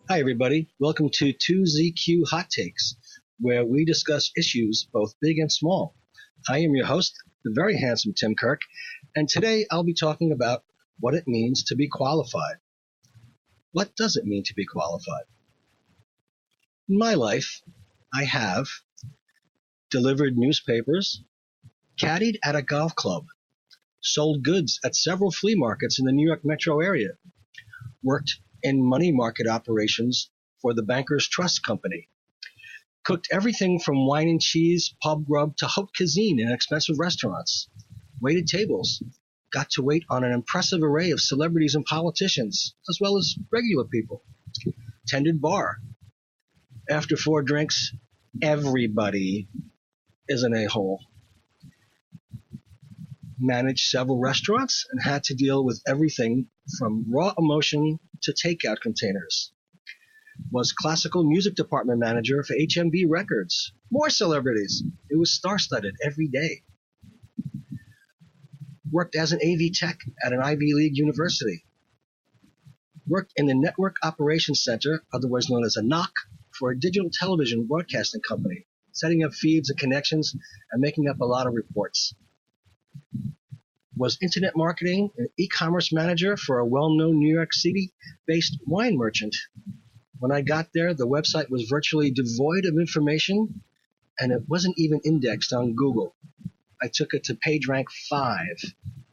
Hi, everybody. Welcome to 2ZQ Hot Takes, where we discuss issues both big and small. I am your host, the very handsome Tim Kirk, and today I'll be talking about what it means to be qualified. What does it mean to be qualified? In my life, I have delivered newspapers, caddied at a golf club, sold goods at several flea markets in the New York metro area, worked in money market operations for the Bankers Trust Company, cooked everything from wine and cheese, pub grub to haute cuisine in expensive restaurants, waited tables, got to wait on an impressive array of celebrities and politicians, as well as regular people, tended bar. After 4 drinks, everybody is an a-hole. Managed several restaurants and had to deal with everything from raw emotion to takeout containers. Was classical music department manager for HMV Records. More celebrities. It was star-studded every day. Worked as an AV tech at an Ivy League university. Worked in the Network Operations Center, otherwise known as a NOC, for a digital television broadcasting company, setting up feeds and connections and making up a lot of reports. Was internet marketing and e-commerce manager for a well-known New York City-based wine merchant. When I got there, the website was virtually devoid of information, and it wasn't even indexed on Google. I took it to PageRank 5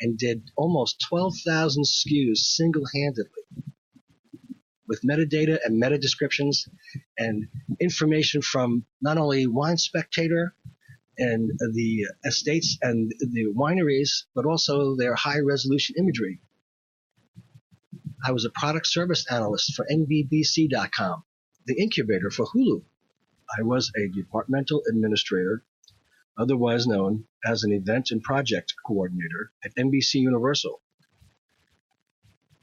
and did almost 12,000 SKUs single-handedly, with metadata and meta descriptions and information from not only Wine Spectator and the estates and the wineries, but also their high-resolution imagery. I was a product service analyst for NBBC.com, the incubator for Hulu. I was a departmental administrator, otherwise known as an event and project coordinator at NBC Universal.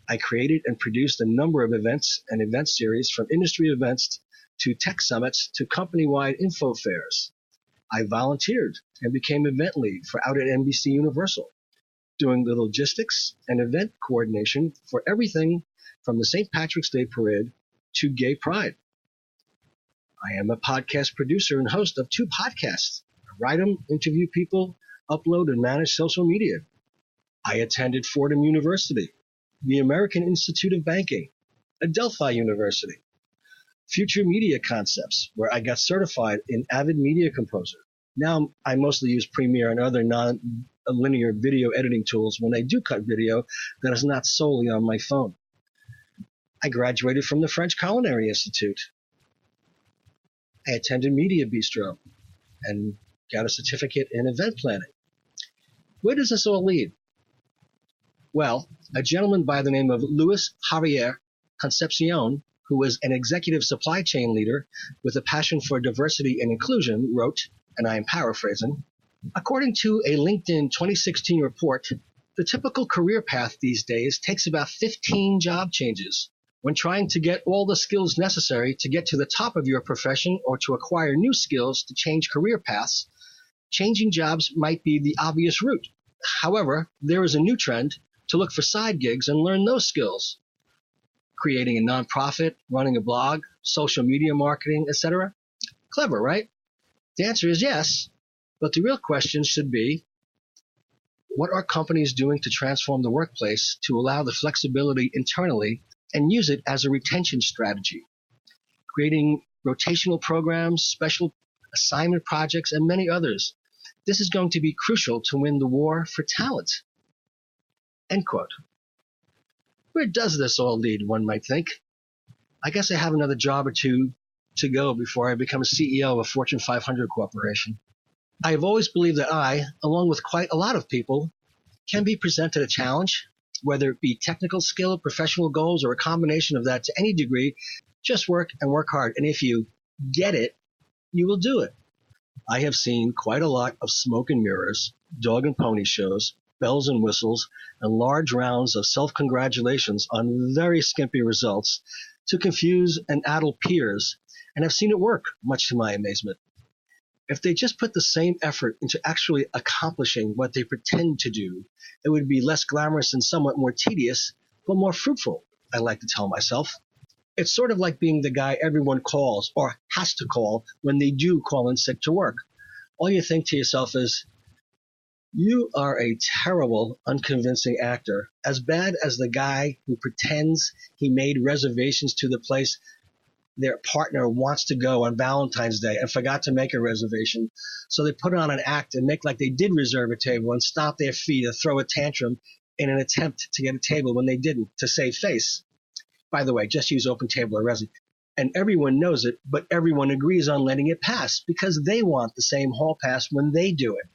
I created and produced a number of events and event series, from industry events to tech summits to company-wide info fairs. I volunteered and became event lead for out at NBC Universal, doing the logistics and event coordination for everything from the St. Patrick's Day Parade to Gay Pride. I am a podcast producer and host of 2 podcasts. I write them, interview people, upload and manage social media. I attended Fordham University, the American Institute of Banking, Adelphi University, Future Media Concepts, where I got certified in Avid Media Composer. Now I mostly use Premiere and other non-linear video editing tools when I do cut video that is not solely on my phone. I graduated from the French Culinary Institute. I attended Media Bistro and got a certificate in event planning. Where does this all lead? Well, a gentleman by the name of Luis Javier Concepcion, who was an executive supply chain leader with a passion for diversity and inclusion, wrote, and I am paraphrasing, according to a LinkedIn 2016 report, the typical career path these days takes about 15 job changes. When trying to get all the skills necessary to get to the top of your profession or to acquire new skills to change career paths, changing jobs might be the obvious route. However, there is a new trend to look for side gigs and learn those skills. Creating a nonprofit, running a blog, social media marketing, etc. Clever, right? The answer is yes, but the real question should be, what are companies doing to transform the workplace to allow the flexibility internally and use it as a retention strategy? Creating rotational programs, special assignment projects, and many others. This is going to be crucial to win the war for talent. End quote. Where does this all lead, one might think? I guess I have another job or two to go before I become a CEO of a Fortune 500 corporation. I have always believed that I, along with quite a lot of people, can be presented a challenge, whether it be technical skill, professional goals, or a combination of that to any degree. Just work and work hard. And if you get it, you will do it. I have seen quite a lot of smoke and mirrors, dog and pony shows, bells and whistles, and large rounds of self-congratulations on very skimpy results to confuse and addle peers, and have seen it work, much to my amazement. If they just put the same effort into actually accomplishing what they pretend to do, it would be less glamorous and somewhat more tedious, but more fruitful, I like to tell myself. It's sort of like being the guy everyone calls or has to call when they do call in sick to work. All you think to yourself is, you are a terrible, unconvincing actor, as bad as the guy who pretends he made reservations to the place their partner wants to go on Valentine's Day and forgot to make a reservation. So they put on an act and make like they did reserve a table and stomp their feet or throw a tantrum in an attempt to get a table when they didn't, to save face. By the way, just use open table or resi. And everyone knows it, but everyone agrees on letting it pass because they want the same hall pass when they do it.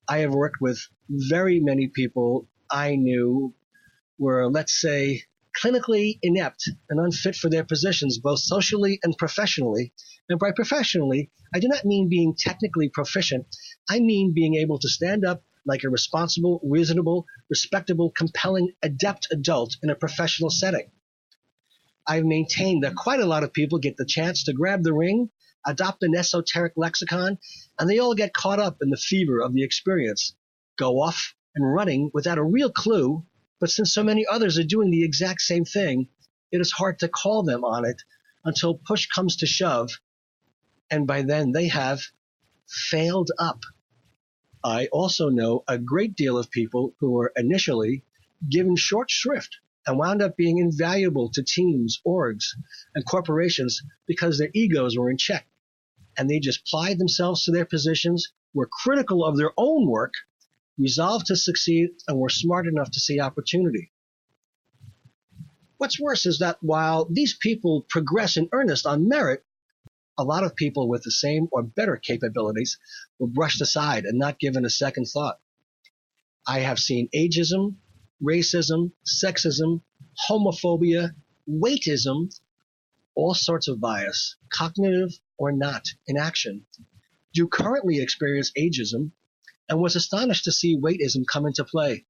I have worked with very many people I knew were, let's say, clinically inept and unfit for their positions, both socially and professionally. And by professionally, I do not mean being technically proficient. I mean being able to stand up like a responsible, reasonable, respectable, compelling, adept adult in a professional setting. I've maintained that quite a lot of people get the chance to grab the ring, adopt an esoteric lexicon, and they all get caught up in the fever of the experience, go off and running without a real clue. But since so many others are doing the exact same thing, it is hard to call them on it until push comes to shove, and by then they have failed up. I also know a great deal of people who were initially given short shrift and wound up being invaluable to teams, orgs, and corporations because their egos were in check, and they just plied themselves to their positions, were critical of their own work, resolved to succeed, and were smart enough to see opportunity. What's worse is that while these people progress in earnest on merit, a lot of people with the same or better capabilities were brushed aside and not given a second thought. I have seen ageism, racism, sexism, homophobia, weightism, all sorts of bias, cognitive or not, in action. You currently experience ageism and was astonished to see weightism come into play.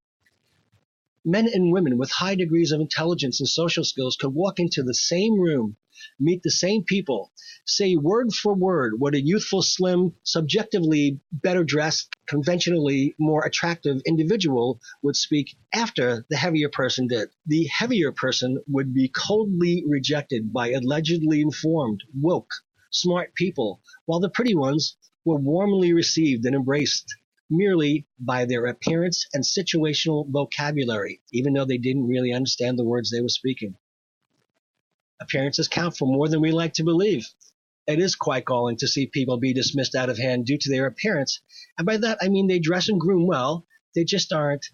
Men and women with high degrees of intelligence and social skills could walk into the same room, meet the same people, say word for word what a youthful, slim, subjectively better dressed, conventionally more attractive individual would speak after the heavier person did. The heavier person would be coldly rejected by allegedly informed, woke, smart people, while the pretty ones were warmly received and embraced merely by their appearance and situational vocabulary, even though they didn't really understand the words they were speaking. Appearances count for more than we like to believe. It is quite galling to see people be dismissed out of hand due to their appearance, and by that I mean they dress and groom well, they just aren't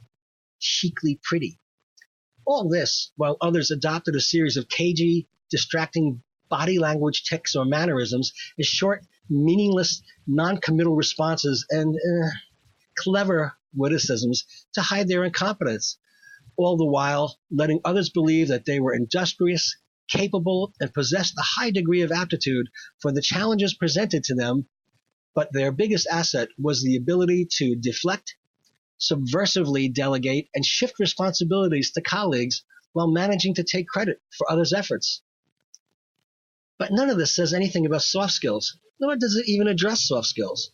chicly pretty. All this, while others adopted a series of cagey, distracting body language tics or mannerisms, is short, meaningless, non-committal responses and clever witticisms to hide their incompetence, all the while letting others believe that they were industrious, capable, and possessed a high degree of aptitude for the challenges presented to them, but their biggest asset was the ability to deflect, subversively delegate, and shift responsibilities to colleagues while managing to take credit for others' efforts. But none of this says anything about soft skills, nor does it even address soft skills.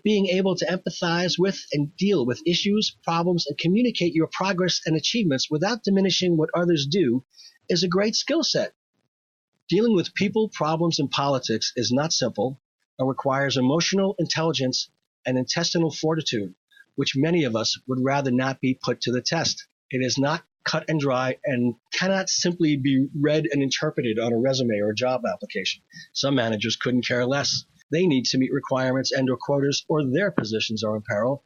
Being able to empathize with and deal with issues, problems, and communicate your progress and achievements without diminishing what others do is a great skill set. Dealing with people, problems, and politics is not simple and requires emotional intelligence and intestinal fortitude, which many of us would rather not be put to the test. It is not cut and dry and cannot simply be read and interpreted on a resume or a job application. Some managers couldn't care less. They need to meet requirements and/or quotas, or their positions are in peril,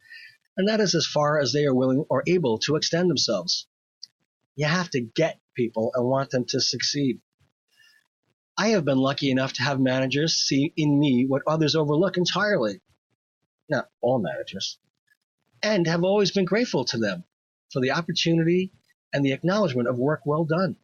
and that is as far as they are willing or able to extend themselves. You have to get people and want them to succeed. I have been lucky enough to have managers see in me what others overlook entirely. Not all managers. And have always been grateful to them for the opportunity and the acknowledgement of work well done.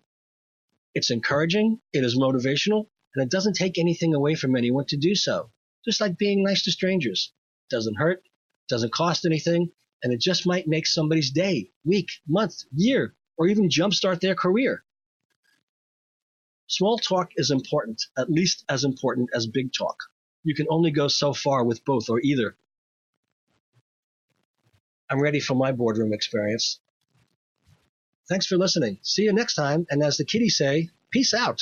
It's encouraging, it is motivational, and it doesn't take anything away from anyone to do so. Just like being nice to strangers. It doesn't hurt, doesn't cost anything, and it just might make somebody's day, week, month, year, or even jumpstart their career. Small talk is important, at least as important as big talk. You can only go so far with both or either. I'm ready for my boardroom experience. Thanks for listening. See you next time, and as the kiddies say, peace out.